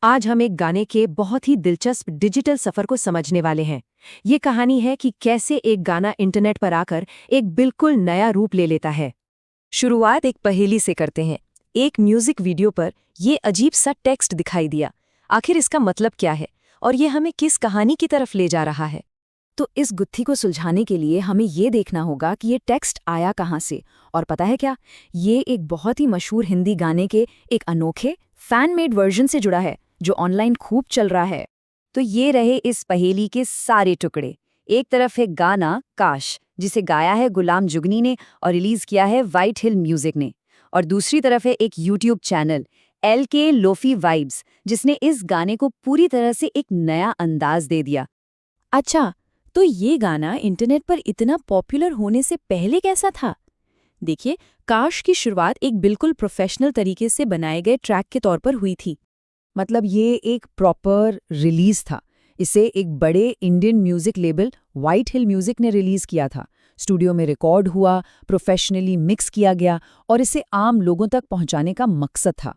आज हम एक गाने के बहुत ही दिलचस्प डिजिटल सफर को समझने वाले हैं। ये कहानी है कि कैसे एक गाना इंटरनेट पर आकर एक बिल्कुल नया रूप ले लेता है। शुरुआत एक पहेली से करते हैं। एक म्यूजिक वीडियो पर ये अजीब सा टेक्स्ट दिखाई दिया। आखिर इसका मतलब क्या है और ये हमें किस कहानी की तरफ ले जा रहा है? तो इस गुत्थी को सुलझाने के लिए हमें ये देखना होगा कि ये टेक्स्ट आया कहाँ से। और पता है क्या, ये एक बहुत ही मशहूर हिंदी गाने के एक अनोखे फैन मेड वर्जन से जुड़ा है जो ऑनलाइन खूब चल रहा है। तो ये रहे इस पहेली के सारे टुकड़े। एक तरफ है गाना काश, जिसे गाया है गुलाम जुगनी ने और रिलीज किया है व्हाइट हिल म्यूजिक ने। और दूसरी तरफ है एक YouTube channel LK lofi vibes, जिसने इस गाने को पूरी तरह से एक नया अंदाज दे दिया। अच्छा, तो ये गाना इंटरनेट पर इतना पॉपुलर होने से पहले कैसा था? देखिए, काश की शुरुआत एक बिल्कुल प्रोफेशनल तरीके से बनाए गए ट्रैक के तौर पर हुई थी। मतलब ये एक प्रॉपर रिलीज था। इसे एक बड़े इंडियन म्यूजिक लेबल व्हाइट हिल म्यूजिक ने रिलीज किया था। स्टूडियो में रिकॉर्ड हुआ, प्रोफेशनली मिक्स किया गया और इसे आम लोगों तक पहुंचाने का मकसद था।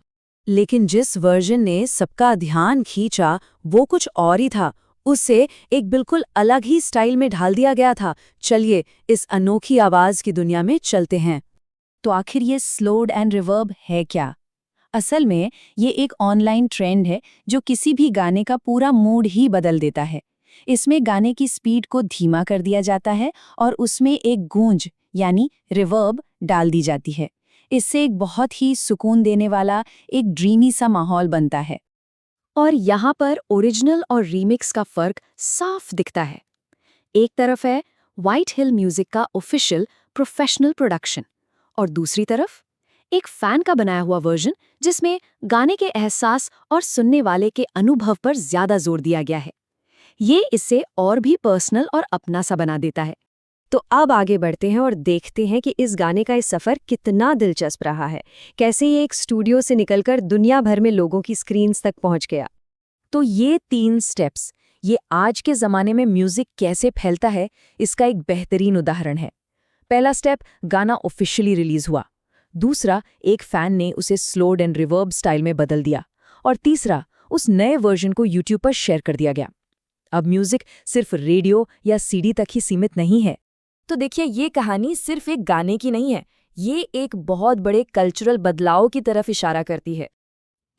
लेकिन जिस वर्जन ने सबका ध्यान खींचा वो कुछ और ही था। उसे एक बिल्कुल अलग ही स्टाइल में ढाल दिया गया था। चलिए इस अनोखी आवाज की दुनिया में चलते हैं। तो आखिर ये स्लोड एंड रिवर्ब है क्या? असल में ये एक ऑनलाइन ट्रेंड है जो किसी भी गाने का पूरा मूड ही बदल देता है। इसमें गाने की स्पीड को धीमा कर दिया जाता है और उसमें एक गूंज यानी रिवर्ब डाल दी जाती है। इससे एक बहुत ही सुकून देने वाला एक ड्रीमी सा माहौल बनता है। और यहाँ पर ओरिजिनल और रीमिक्स का फर्क साफ दिखता है। एक तरफ है व्हाइट हिल म्यूजिक का ऑफिशियल प्रोफेशनल प्रोडक्शन और दूसरी तरफ एक फैन का बनाया हुआ वर्जन जिसमें गाने के एहसास और सुनने वाले के अनुभव पर ज्यादा जोर दिया गया है। ये इसे और भी पर्सनल और अपना सा बना देता है। तो अब आगे बढ़ते हैं और देखते हैं कि इस गाने का सफर कितना दिलचस्प रहा है। कैसे ये एक स्टूडियो से निकलकर दुनिया भर में लोगों की स्क्रीन्स तक पहुंच गया। तो ये 3 स्टेप्स, ये आज के ज़माने में म्यूजिक कैसे फैलता है इसका एक बेहतरीन उदाहरण है। पहला स्टेप, गाना ऑफिशियली रिलीज हुआ। दूसरा, एक फैन ने उसे स्लोड एंड रिवर्ब स्टाइल में बदल दिया। और तीसरा, उस नए वर्जन को यूट्यूब पर शेयर कर दिया गया। अब म्यूजिक सिर्फ रेडियो या CD तक ही सीमित नहीं है। तो देखिए, ये कहानी सिर्फ एक गाने की नहीं है, ये एक बहुत बड़े कल्चरल बदलाव की तरफ इशारा करती है।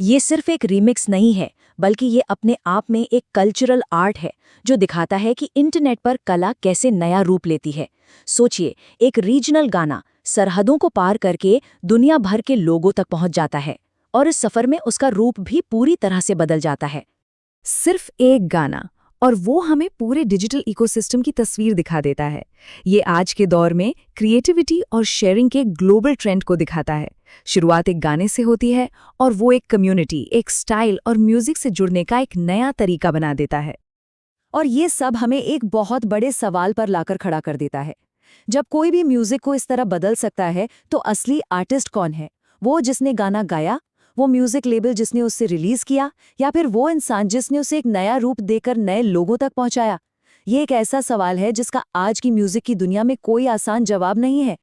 ये सिर्फ एक रीमिक्स नहीं है, बल्कि ये अपने आप में एक कल्चरल आर्ट है जो दिखाता है कि इंटरनेट पर कला कैसे नया रूप लेती है। सोचिए, एक रीजनल गाना सरहदों को पार करके दुनिया भर के लोगों तक पहुंच जाता है और इस सफर में उसका रूप भी पूरी तरह से बदल जाता है। सिर्फ एक गाना, और वो हमें पूरे डिजिटल इकोसिस्टम की तस्वीर दिखा देता है। ये आज के दौर में क्रिएटिविटी और शेयरिंग के ग्लोबल ट्रेंड को दिखाता है। शुरुआत एक गाने से होती है और वो एक कम्युनिटी, एक स्टाइल और म्यूजिक से जुड़ने का एक नया तरीका बना देता है। और ये सब हमें एक बहुत बड़े सवाल पर लाकर खड़ा कर देता है। जब कोई भी म्यूजिक को इस तरह बदल सकता है तो असली आर्टिस्ट कौन है? वो जिसने गाना गाया, वो म्यूजिक लेबल जिसने उससे रिलीज किया, या फिर वो इंसान जिसने उसे एक नया रूप देकर नए लोगों तक पहुंचाया? ये एक ऐसा सवाल है जिसका आज की म्यूजिक की दुनिया में कोई आसान जवाब नहीं है।